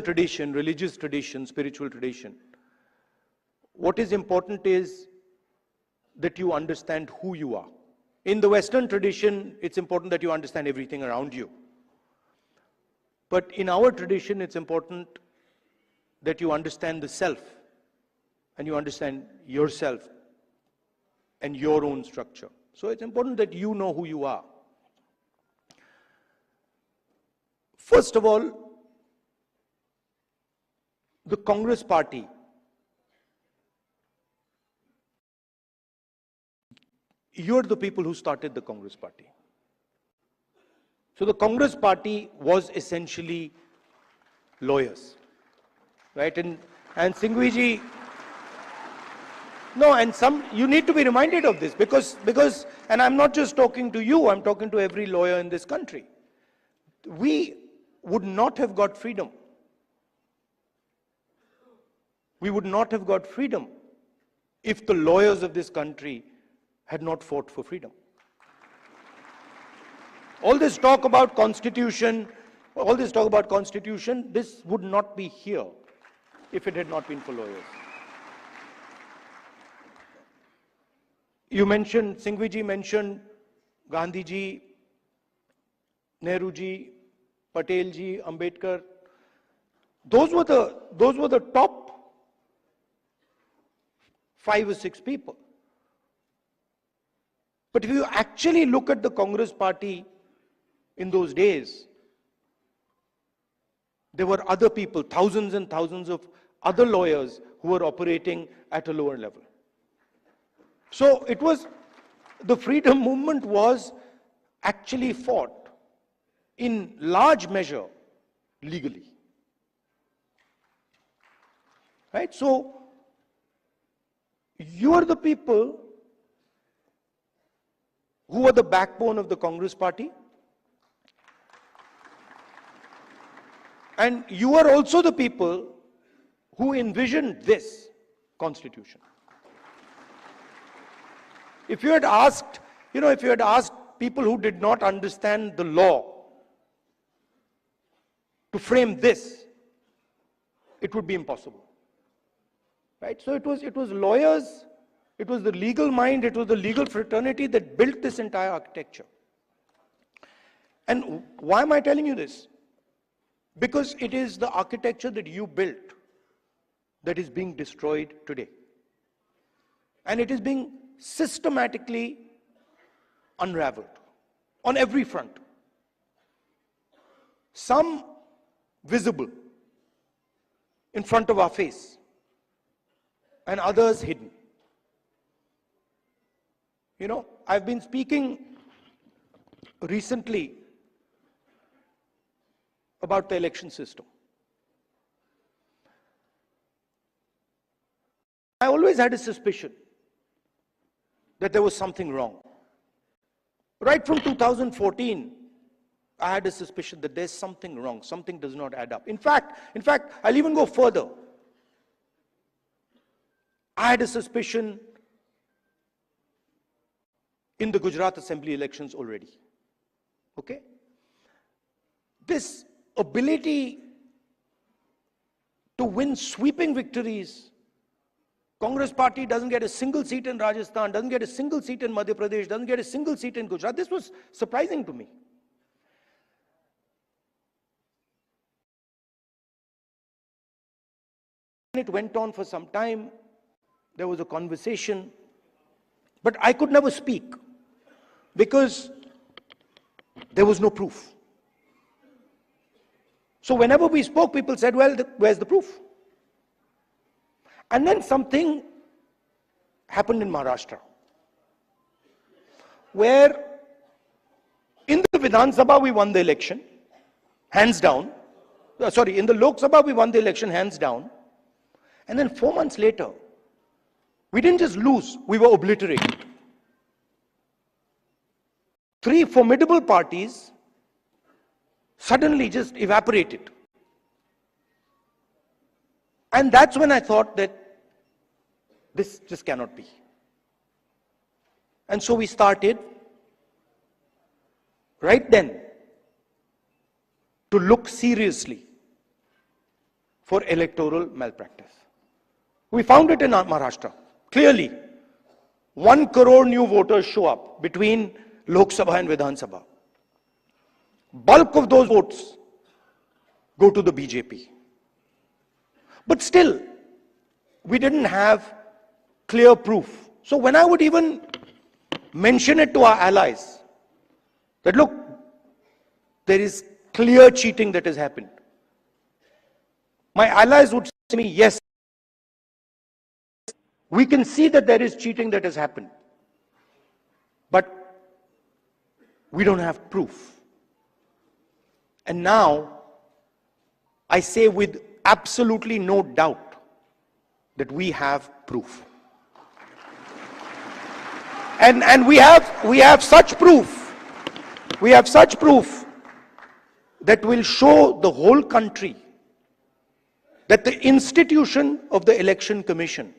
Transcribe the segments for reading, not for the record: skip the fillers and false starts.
tradition, religious tradition, spiritual tradition, what is important is that you understand who you are. In the Western tradition, it's important that you understand everything around you. But in our tradition, it's important that you understand the self and you understand yourself and your own structure. So it's important that you know who you are. First of all, the Congress party you're the people who started the Congress party. So the Congress party was essentially lawyers, right? And Singhvi no, and you need to be reminded of this because, and I'm not just talking to you, I'm talking to every lawyer in this country. We would not have got freedom. We would not have got freedom if the lawyers of this country had not fought for freedom. All this talk about constitution, this would not be here if it had not been for lawyers. You mentioned, Singhvi ji mentioned Gandhi ji, Nehru ji, Patel ji, Ambedkar. Those were the top 5 or 6 people. But if you actually look at the Congress party in those days, there were other people, thousands and thousands of other lawyers who were operating at a lower level. So it was, the freedom movement was actually fought in large measure legally. Right? So you are the people who were the backbone of the Congress party. And you are also the people who envisioned this constitution. If you had asked, if you had asked people who did not understand the law to frame this, it would be impossible. Right? So it was lawyers, it was the legal mind, it was the legal fraternity that built this entire architecture. And why am I telling you this? Because it is the architecture that you built that is being destroyed today. And it is being systematically unraveled on every front. Some visible in front of our face and others hidden. I've been speaking recently about the election system. I always had a suspicion that there was something wrong. Right from 2014, I had a suspicion that there's something wrong, something does not add up. In fact, I'll even go further. I had a suspicion in the Gujarat Assembly elections already. Okay? This ability to win sweeping victories. Congress party doesn't get a single seat in Rajasthan, doesn't get a single seat in Madhya Pradesh, doesn't get a single seat in Gujarat. This was surprising to me. It went on for some time. There was a conversation, but I could never speak because there was no proof. So whenever we spoke, people said, well, where's the proof? And then something happened in Maharashtra, where in the Vidhan Sabha we won the election, hands down. In the Lok Sabha we won the election, hands down. And then 4 months later, we didn't just lose, we were obliterated. 3 formidable parties suddenly just evaporated. And that's when I thought that this just cannot be. And so we started right then to look seriously for electoral malpractice. We found it in Maharashtra. Clearly, 1 crore new voters show up between Lok Sabha and Vidhan Sabha. Bulk of those votes go to the BJP. But still, we didn't have clear proof. So when I would even mention it to our allies, that look, there is clear cheating that has happened, my allies would say to me, yes, we can see that there is cheating that has happened, but we don't have proof. And now, I say with absolutely no doubt that we have proof. And we have such proof, that will show the whole country that the institution of the Election Commission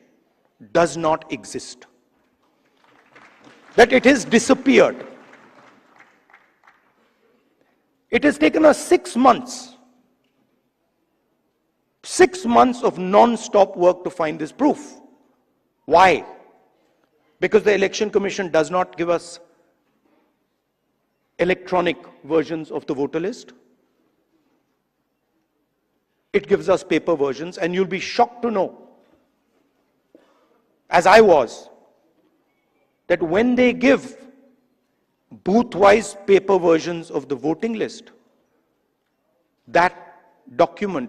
does not exist, that it has disappeared. It has taken us 6 months, 6 months of non-stop work to find this proof. Why? Because the Election Commission does not give us electronic versions of the voter list. It gives us paper versions, and you'll be shocked to know, as I was, that when they give booth-wise paper versions of the voting list, that document